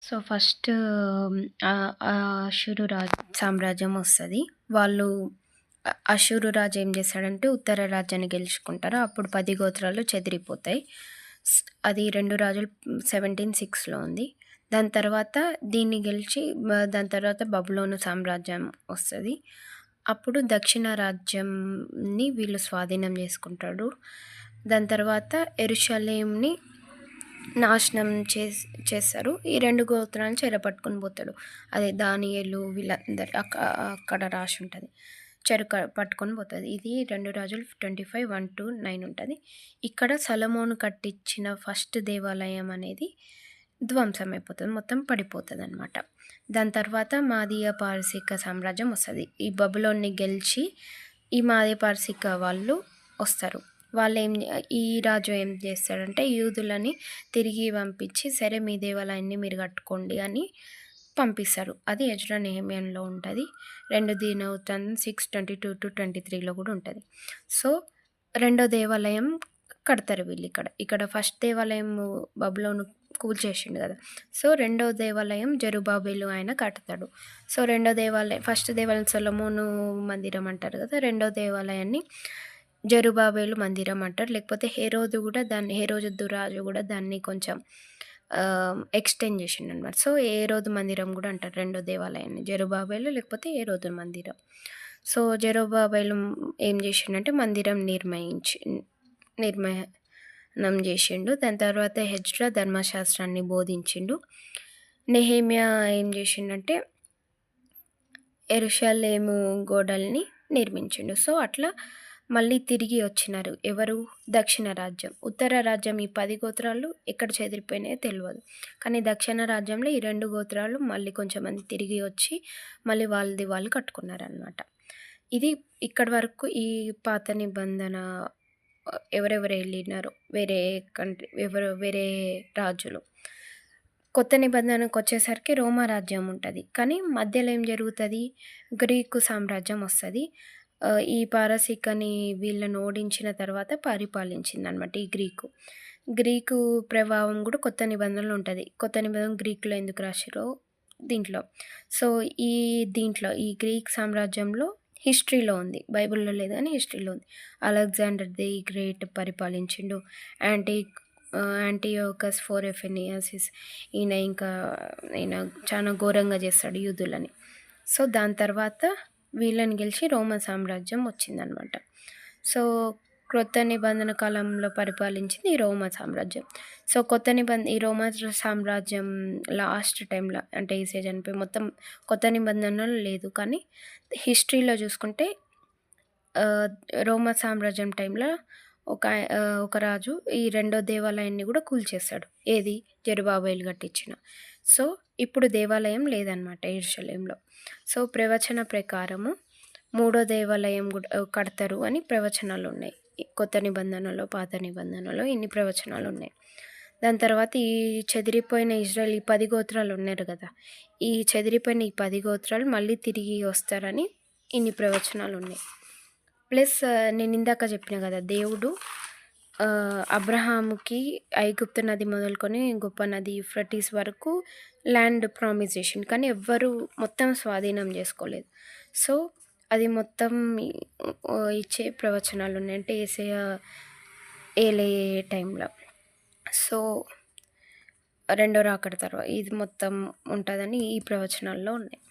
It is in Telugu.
సో, ఫస్ట్ అషూరు సామ్రాజ్యం వస్తది. వాళ్ళు అషూరు రాజు ఏం చేస్తాడంటే ఉత్తర రాజ్యాన్ని గెలుచుకుంటారు. అప్పుడు 10 గోత్రాలు చెదిరిపోతాయి. అది 2 రాజులు 1706లో ఉంది. దాని తర్వాత దీన్ని గెలిచి దాని తర్వాత బబులోను సామ్రాజ్యం వస్తది. అప్పుడు దక్షిణ రాజ్యంని వీళ్ళు స్వాధీనం చేసుకుంటాడు. దాని తర్వాత యెరూషలేంని నాశనం చేస్తారు. ఈ 2 గోత్రాలను చెరపట్టుకొని పోతాడు. అదే దానియేలు వీళ్ళందరూ అక్కడ రాసి ఉంటుంది. పట్టుకొని పోతుంది. ఇది 2 రాజులు 25, 1-9 ఉంటుంది. ఇక్కడ సొలొమోను కట్టించిన ఫస్ట్ దేవాలయం అనేది ధ్వంసం అయిపోతుంది, మొత్తం పడిపోతుంది అనమాట. దాని తర్వాత మాదీయ పారసీక సామ్రాజ్యం వస్తుంది. ఈ బబులోన్ని గెలిచి ఈ మాదీయ పారసీక వాళ్ళు వస్తారు. ఈ రాజు ఏం చేస్తాడంటే యూదులని తిరిగి పంపించి సరే మీ దేవాలయాన్ని మీరు కట్టుకోండి అని పంపిస్తారు. అది ఎజ్రా నెహెమ్యాలో ఉంటుంది. 2 దినవృత్తాంతం 6:22-23లో కూడా ఉంటుంది. సో రెండో దేవాలయం కడతారు వీళ్ళు. ఇక్కడ ఫస్ట్ దేవాలయం బబులోను కూల్చేసిండు కదా. సో రెండో దేవాలయం జెరుబ్బాబెలు ఆయన కడతాడు. సో ఫస్ట్ దేవాలయం సొలొమోను మందిరం అంటారు కదా. రెండో దేవాలయాన్ని జెరుబ్బాబెలు మందిరం అంటారు. లేకపోతే హేరోదు రాజు కూడా దాన్ని కొంచెం ఎక్స్టెండ్ చేసిండు అనమాట. సో హేరోదు మందిరం కూడా అంటారు రెండో దేవాలయాన్ని, జెరుబ్బాబెలు లేకపోతే హేరోదు మందిరం. సో జెరుబ్బాబెలు ఏం చేసిండంటే మందిరం నిర్మాణం చేసిండు. దాని తర్వాత ఎజ్రా ధర్మశాస్త్రాన్ని బోధించిండు. నెహెమ్యా ఏం చేసిండంటే యెరూషలేము గోడల్ని నిర్మించిండు. సో అట్లా మళ్ళీ తిరిగి వచ్చినారు ఎవరు? దక్షిణ రాజ్యం. ఉత్తర రాజ్యం ఈ 10 గోత్రాలు ఎక్కడ చెదిరిపోయినాయో తెలియదు. కానీ దక్షిణ రాజ్యంలో ఈ 2 గోత్రాలు మళ్ళీ కొంచెం మంది తిరిగి వచ్చి మళ్ళీ వాళ్ళది వాళ్ళు కట్టుకున్నారనమాట. ఇది ఇక్కడి వరకు ఈ పాత నిబంధన ఎవరెవరు వెళ్ళినారో వేరే రాజులు. కొత్త నిబంధనకు వచ్చేసరికి రోమా రాజ్యం ఉంటుంది. కానీ మధ్యలో ఏం జరుగుతుంది? గ్రీకు సామ్రాజ్యం వస్తుంది. ఈ పారసీకని వీళ్ళని ఓడించిన తర్వాత పరిపాలించింది అనమాట ఈ గ్రీకు ప్రభావం కూడా కొత్త నిబంధనలు ఉంటుంది. కొత్త నిబంధన గ్రీకులో ఎందుకు రాసిరో దీంట్లో. సో ఈ గ్రీక్ సామ్రాజ్యంలో హిస్టరీలో ఉంది, బైబిల్లో లేదు కానీ హిస్టరీలో ఉంది. అలెగ్జాండర్ ది గ్రేట్ పరిపాలించిండు. యాంటీయోకస్ 4 ఎఫెనియాసిస్ ఈయన చాలా ఘోరంగా చేస్తాడు యూదులని. సో దాని తర్వాత వీళ్ళని గెలిచి రోమన్ సామ్రాజ్యం వచ్చిందనమాట. సో క్రొత్త నిబంధన కాలంలో పరిపాలించింది ఈ రోమా సామ్రాజ్యం. సో ఈ రోమా సామ్రాజ్యం లాస్ట్ టైంలో అంటే ఈసే చనిపోయి మొత్తం కొత్త నిబంధనలు లేదు. కానీ హిస్టరీలో చూసుకుంటే రోమా సామ్రాజ్యం టైంలో ఒక రాజు ఈ రెండో దేవాలయాన్ని కూడా కూల్చేస్తాడు. ఏది? జెరుబ్బాబెలు కట్టించిన. సో ఇప్పుడు దేవాలయం లేదనమాట యెరూషలేంలో. సో ప్రవచన ప్రకారము 3వ దేవాలయం కడతారు అని ప్రవచనాలు ఉన్నాయి. కొత్త నిబంధనలో పాత నిబంధనలో ఇన్ని ప్రవచనాలు ఉన్నాయి. దాని తర్వాత ఈ చెదిరిపోయిన ఇజ్రాయెల్ ఈ 10 గోత్రాలు ఉన్నారు కదా, ఈ చెదిరిపోయిన ఈ 10 గోత్రాలు మళ్ళీ తిరిగి వస్తారని ఇన్ని ప్రవచనాలు ఉన్నాయి. ప్లస్ నేను ఇందాక చెప్పిన కదా, దేవుడు అబ్రహాముకి ఐగుప్తు నది మొదలుకొని గొప్ప నది యూఫ్రటీస్ వరకు ల్యాండ్ ప్రామిస్ చేసిండు. కానీ ఎవ్వరు మొత్తం స్వాధీనం చేసుకోలేదు. సో అది మొత్తం ఇచ్చే ప్రవచనాలు ఉన్నాయి, అంటే యేసయ్య ఏలే టైంలో. సో రెండో రాకడ తర్వాత ఇది మొత్తం ఉంటుందని ఈ ప్రవచనాల్లో ఉన్నాయి.